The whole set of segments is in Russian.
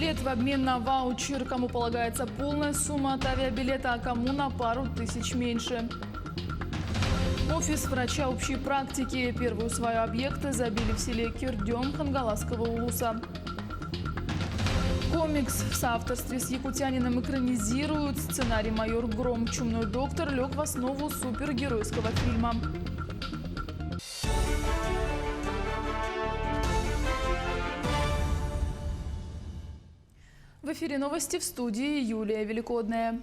Билет в обмен на ваучер. Кому полагается полная сумма от авиабилета, а кому на пару тысяч меньше. Офис врача общей практики. Первую свою объекты забили в селе Кирдем Хангаласского улуса. Комикс в соавторстве с якутянином экранизируют. Сценарий «Майор Гром. Чумной доктор» лег в основу супергеройского фильма. В эфире новости, в студии Юлия Великодная.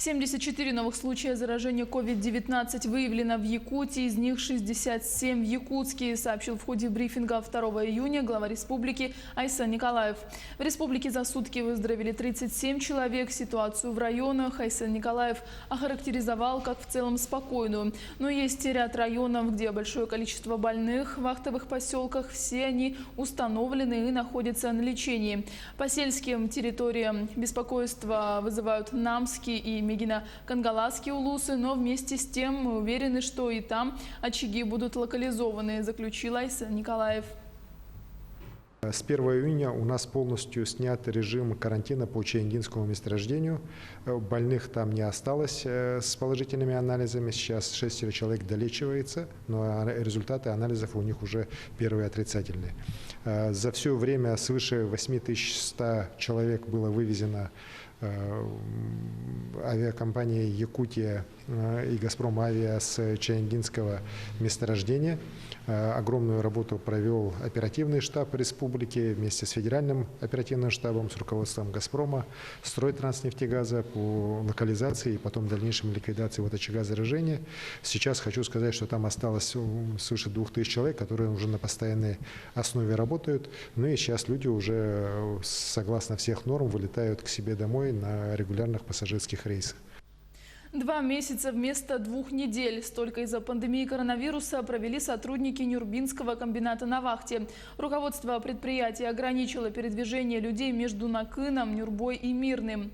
74 новых случая заражения COVID-19 выявлено в Якутии, из них 67 в Якутске, сообщил в ходе брифинга 2 июня глава республики Айсан Николаев. В республике за сутки выздоровели 37 человек. Ситуацию в районах Айсан Николаев охарактеризовал как в целом спокойную. Но есть ряд районов, где большое количество больных. В вахтовых поселках все они установлены и находятся на лечении. По сельским территориям беспокойство вызывают Намский и Мегино-Кангаласские улусы, но вместе с тем мы уверены, что и там очаги будут локализованы, заключил Айсан Николаев. С 1 июня у нас полностью снят режим карантина по Чаянгинскому месторождению. Больных там не осталось с положительными анализами. Сейчас 6 человек долечивается, но результаты анализов у них уже первые отрицательные. За все время свыше 8100 человек было вывезено авиакомпанией «Якутия» и «Газпром Авиа» с Чаянгинского месторождения. Огромную работу провел оперативный штаб республики вместе с федеральным оперативным штабом, с руководством «Газпрома», Стройтранснефтегаза по локализации и потом дальнейшей ликвидации вот очага заражения. Сейчас хочу сказать, что там осталось свыше 2000 человек, которые уже на постоянной основе работают. Ну и сейчас люди уже, согласно всех норм, вылетают к себе домой на регулярных пассажирских рейсах. 2 месяца вместо 2 недель. Столько из-за пандемии коронавируса провели сотрудники Нюрбинского комбината на вахте. Руководство предприятия ограничило передвижение людей между Накыном, Нюрбой и Мирным.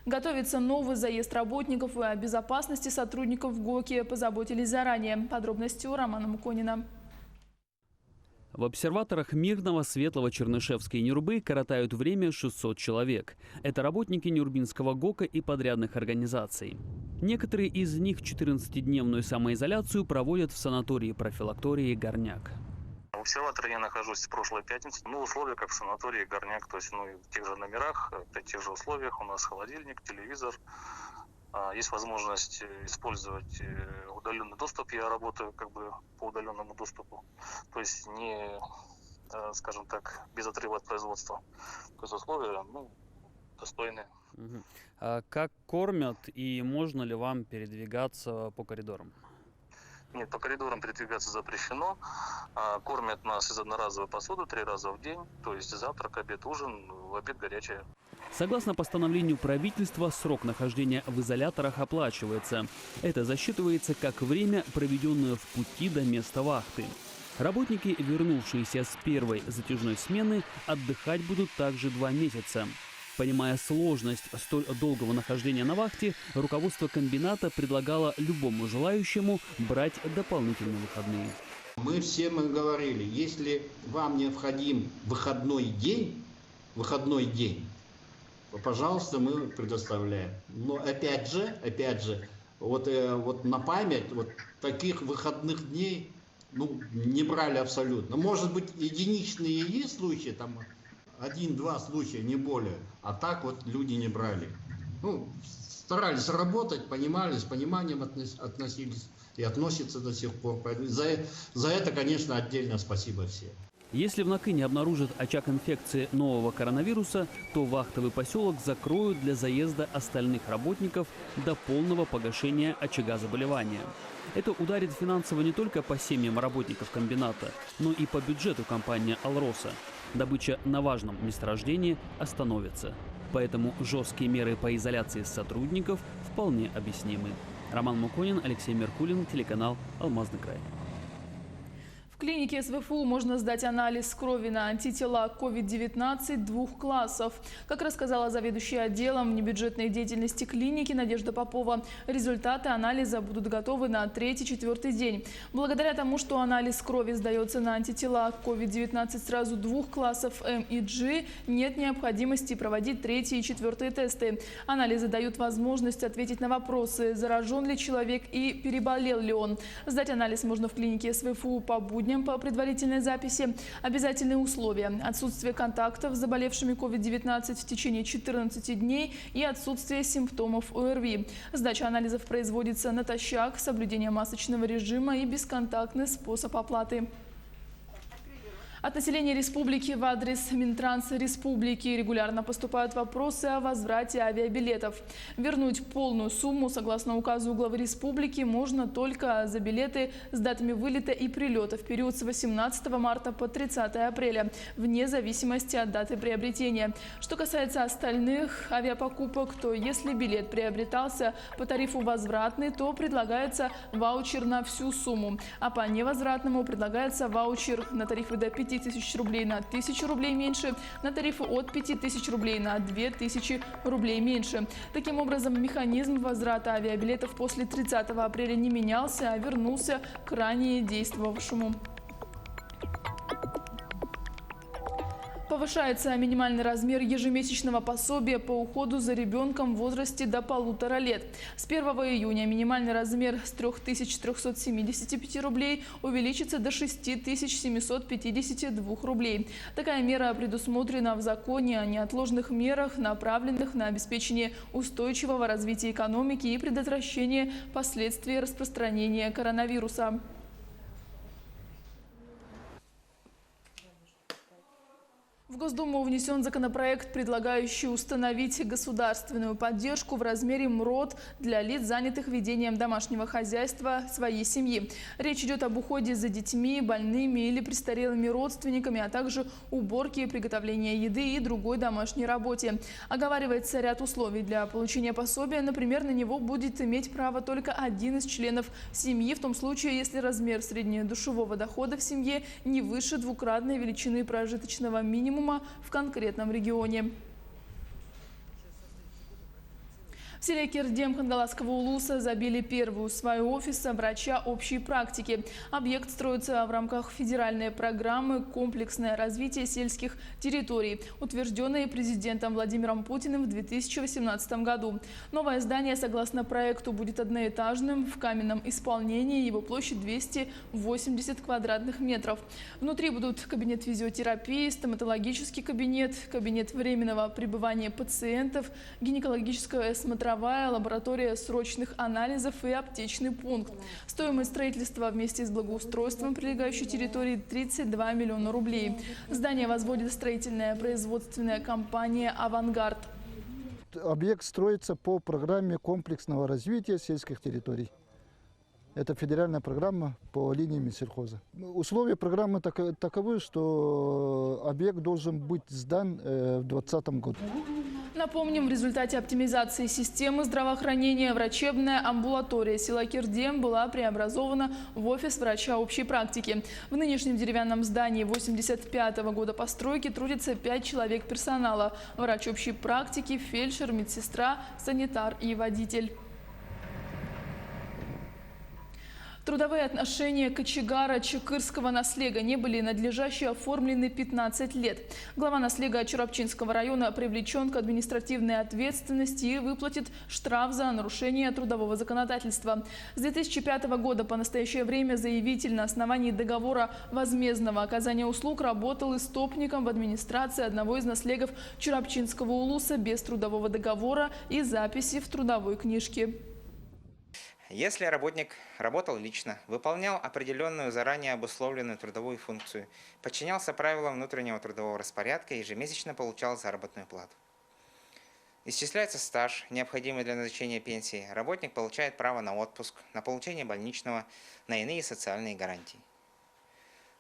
Готовится новый заезд работников, и о безопасности сотрудников ГОКи позаботились заранее. Подробности у Романа Муконина. В обсерваторах Мирного, Светлого, Чернышевской и Нюрбы коротают время 600 человек. Это работники Нюрбинского ГОКа и подрядных организаций. Некоторые из них 14-дневную самоизоляцию проводят в санатории-профилактории «Горняк». В обсерваторе я нахожусь с прошлой пятницы. Условия как в санатории «Горняк», то есть в тех же номерах, в тех же условиях. У нас холодильник, телевизор. Есть возможность использовать удаленный доступ. Я работаю по удаленному доступу. То есть не, скажем так, без отрыва от производства. То есть условия достойные. А как кормят и можно ли вам передвигаться по коридорам? Нет, по коридорам передвигаться запрещено. Кормят нас из одноразовой посуды 3 раза в день. То есть завтрак, обед, ужин, в обед горячее. Согласно постановлению правительства, срок нахождения в изоляторах оплачивается. Это засчитывается как время, проведенное в пути до места вахты. Работники, вернувшиеся с первой затяжной смены, отдыхать будут также 2 месяца. Понимая сложность столь долгого нахождения на вахте, руководство комбината предлагало любому желающему брать дополнительные выходные. Мы всем говорили, если вам необходим выходной день, пожалуйста, мы предоставляем. Но опять же, вот на память таких выходных дней не брали абсолютно. Может быть, единичные есть случаи, там 1-2 случая, не более. А так люди не брали. Старались работать, понимали, с пониманием относились и относятся до сих пор. За это, конечно, отдельно спасибо всем. Если в Накыне обнаружат очаг инфекции нового коронавируса, то вахтовый поселок закроют для заезда остальных работников до полного погашения очага заболевания. Это ударит финансово не только по семьям работников комбината, но и по бюджету компании «Алроса». Добыча на важном месторождении остановится. Поэтому жесткие меры по изоляции сотрудников вполне объяснимы. Роман Муконин, Алексей Меркулин, телеканал «Алмазный край». В клинике СВФУ можно сдать анализ крови на антитела COVID-19 двух классов. Как рассказала заведующая отделом небюджетной деятельности клиники Надежда Попова, результаты анализа будут готовы на 3-4 день. Благодаря тому, что анализ крови сдается на антитела COVID-19 сразу двух классов М и G, нет необходимости проводить 3 и 4 тесты. Анализы дают возможность ответить на вопросы, заражен ли человек и переболел ли он. Сдать анализ можно в клинике СВФУ по будням по предварительной записи. Обязательные условия – отсутствие контактов с заболевшими COVID-19 в течение 14 дней и отсутствие симптомов ОРВИ. Сдача анализов производится натощак, соблюдение масочного режима и бесконтактный способ оплаты. От населения республики в адрес Минтранс республики регулярно поступают вопросы о возврате авиабилетов. Вернуть полную сумму, согласно указу главы республики, можно только за билеты с датами вылета и прилета в период с 18 марта по 30 апреля, вне зависимости от даты приобретения. Что касается остальных авиапокупок, то если билет приобретался по тарифу возвратный, то предлагается ваучер на всю сумму, а по невозвратному предлагается ваучер на тарифы до 5000 рублей на 1000 рублей меньше, на тарифы от 5000 рублей на 2000 рублей меньше. Таким образом, механизм возврата авиабилетов после 30 апреля не менялся, а вернулся к ранее действовавшему. Повышается минимальный размер ежемесячного пособия по уходу за ребенком в возрасте до 1,5 лет. С 1 июня минимальный размер с 3375 рублей увеличится до 6752 рублей. Такая мера предусмотрена в законе о неотложных мерах, направленных на обеспечение устойчивого развития экономики и предотвращение последствий распространения коронавируса. В Госдуму внесен законопроект, предлагающий установить государственную поддержку в размере МРОТ для лиц, занятых ведением домашнего хозяйства своей семьи. Речь идет об уходе за детьми, больными или престарелыми родственниками, а также уборке, приготовлении еды и другой домашней работе. Оговаривается ряд условий для получения пособия. Например, на него будет иметь право только один из членов семьи, в том случае, если размер среднедушевого дохода в семье не выше двукратной величины прожиточного минимума в конкретном регионе. В селе Кердем Хангаласского улуса забили первую свою офиса врача общей практики. Объект строится в рамках федеральной программы «Комплексное развитие сельских территорий», утвержденной президентом Владимиром Путиным в 2018 году. Новое здание, согласно проекту, будет одноэтажным, в каменном исполнении, его площадь 280 квадратных метров. Внутри будут кабинет физиотерапии, стоматологический кабинет, кабинет временного пребывания пациентов, гинекологическая смотровая, лаборатория срочных анализов и аптечный пункт. Стоимость строительства вместе с благоустройством прилегающей территории 32 миллиона рублей. Здание возводит строительная производственная компания «Авангард». Объект строится по программе комплексного развития сельских территорий. Это федеральная программа по линии Минсельхоза. Условия программы таковы, что объект должен быть сдан в 2020 году. Напомним, в результате оптимизации системы здравоохранения врачебная амбулатория села Кердем была преобразована в офис врача общей практики. В нынешнем деревянном здании 1985 года постройки трудится 5 человек персонала. Врач общей практики, фельдшер, медсестра, санитар и водитель. Трудовые отношения кочегара Чекырского наслега не были надлежаще оформлены 15 лет. Глава наслега Чурапчинского района привлечен к административной ответственности и выплатит штраф за нарушение трудового законодательства. С 2005 года по настоящее время заявитель на основании договора возмездного оказания услуг работал истопником в администрации одного из наслегов Чурапчинского улуса без трудового договора и записи в трудовой книжке. Если работник работал лично, выполнял определенную заранее обусловленную трудовую функцию, подчинялся правилам внутреннего трудового распорядка и ежемесячно получал заработную плату. Исчисляется стаж, необходимый для назначения пенсии, работник получает право на отпуск, на получение больничного, на иные социальные гарантии.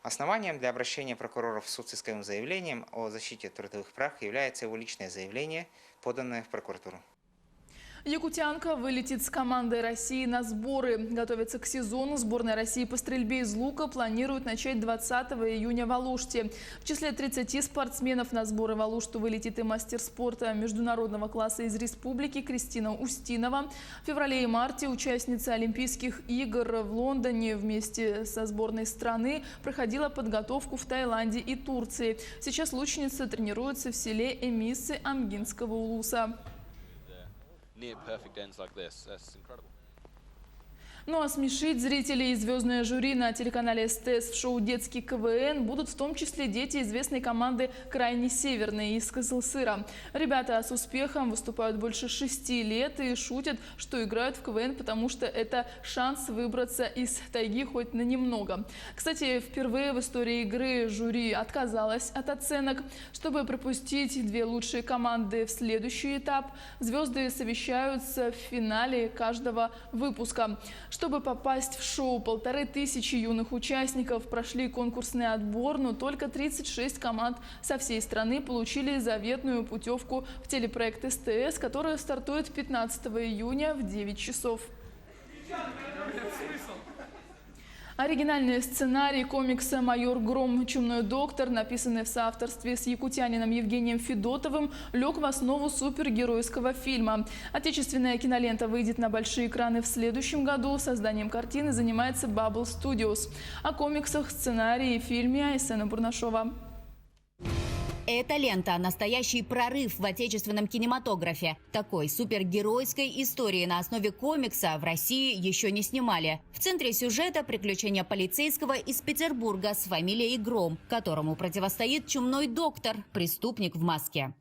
Основанием для обращения прокурора в суд с исковым заявлением о защите трудовых прав является его личное заявление, поданное в прокуратуру. Якутянка вылетит с командой России на сборы. Готовится к сезону. Сборная России по стрельбе из лука планирует начать 20 июня в Алуште. В числе 30 спортсменов на сборы в Алушту вылетит и мастер спорта международного класса из республики Кристина Устинова. В феврале и марте участница Олимпийских игр в Лондоне вместе со сборной страны проходила подготовку в Таиланде и Турции. Сейчас лучница тренируется в селе Эмисы Амгинского улуса. Near perfect ends like this. That's incredible. Ну а смешить зрителей и звездное жюри на телеканале СТС в шоу «Детский КВН» будут в том числе дети известной команды «Крайне Северной» из Кызылсыра. Ребята с успехом выступают больше 6 лет и шутят, что играют в КВН, потому что это шанс выбраться из тайги хоть на немного. Кстати, впервые в истории игры жюри отказалось от оценок. Чтобы пропустить 2 лучшие команды в следующий этап, звезды совещаются в финале каждого выпуска. Чтобы попасть в шоу, 1500 юных участников прошли конкурсный отбор, но только 36 команд со всей страны получили заветную путевку в телепроект СТС, который стартует 15 июня в 9 часов. Оригинальный сценарий комикса «Майор Гром. Чумной доктор», написанный в соавторстве с якутянином Евгением Федотовым, лег в основу супергеройского фильма. Отечественная кинолента выйдет на большие экраны в следующем году. Созданием картины занимается Bubble Studios. О комиксах, сценарии и фильме Айсена Бурнашова. Эта лента – настоящий прорыв в отечественном кинематографе. Такой супергеройской истории на основе комикса в России еще не снимали. В центре сюжета приключения полицейского из Петербурга с фамилией Гром, которому противостоит чумной доктор, преступник в маске.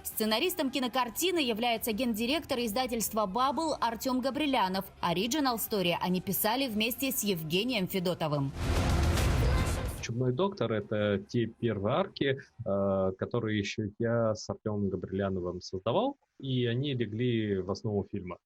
Сценаристом кинокартины является гендиректор издательства «Бабл» Артем Габрилянов. Оригинал Story они писали вместе с Евгением Федотовым. «Чумной доктор» — это те первые арки, которые еще я с Артемом Габриляновым создавал, и они легли в основу фильма.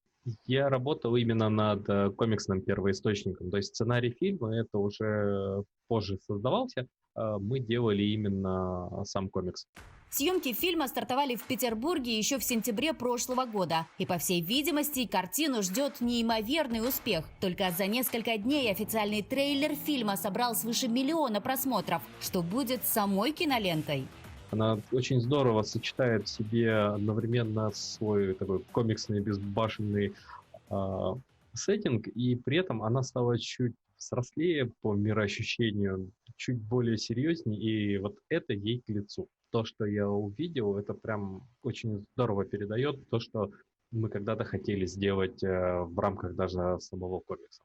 Я работал именно над комиксным первоисточником, то есть сценарий фильма это уже позже создавался, мы делали именно сам комикс. Съемки фильма стартовали в Петербурге еще в сентябре прошлого года. И, по всей видимости, картину ждет неимоверный успех. Только за несколько дней официальный трейлер фильма собрал свыше 1 миллиона просмотров, что будет самой кинолентой. Она очень здорово сочетает в себе одновременно свой такой комиксный, безбашенный сеттинг, и при этом она стала чуть взрослее по мироощущению, чуть более серьезнее, и вот это ей к лицу. То, что я увидел, это прям очень здорово передает то, что мы когда-то хотели сделать в рамках даже самого комикса.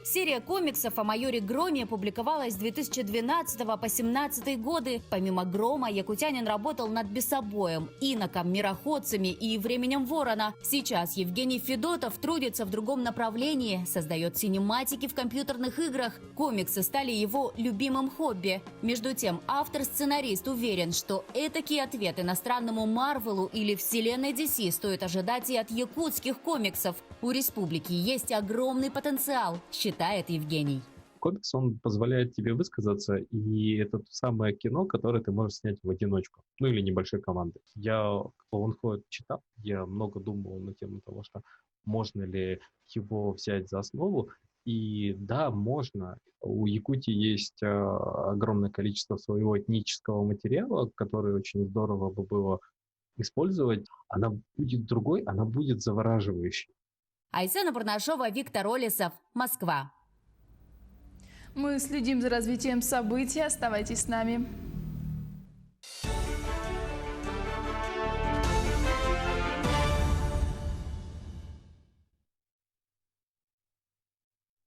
Серия комиксов о майоре Громе публиковалась с 2012 по 2017 годы. Помимо Грома, якутянин работал над Бесобоем, Иноком, Мироходцами и Временем Ворона. Сейчас Евгений Федотов трудится в другом направлении, создает синематики в компьютерных играх. Комиксы стали его любимым хобби. Между тем, автор-сценарист уверен, что этакий ответ иностранному Марвелу или вселенной DC стоит ожидать и от якутских комиксов. У республики есть огромный потенциал, считает Евгений. Комикс, он позволяет тебе высказаться, и это то самое кино, которое ты можешь снять в одиночку, ну или небольшой командой. Я «Клоунхойд» читал, я много думал на тему того, что можно ли его взять за основу, и да, можно. У Якутии есть огромное количество своего этнического материала, который очень здорово бы было использовать. Она будет другой, она будет завораживающей. Айсена Бурнашова, Виктор Олесов, Москва. Мы следим за развитием событий. Оставайтесь с нами.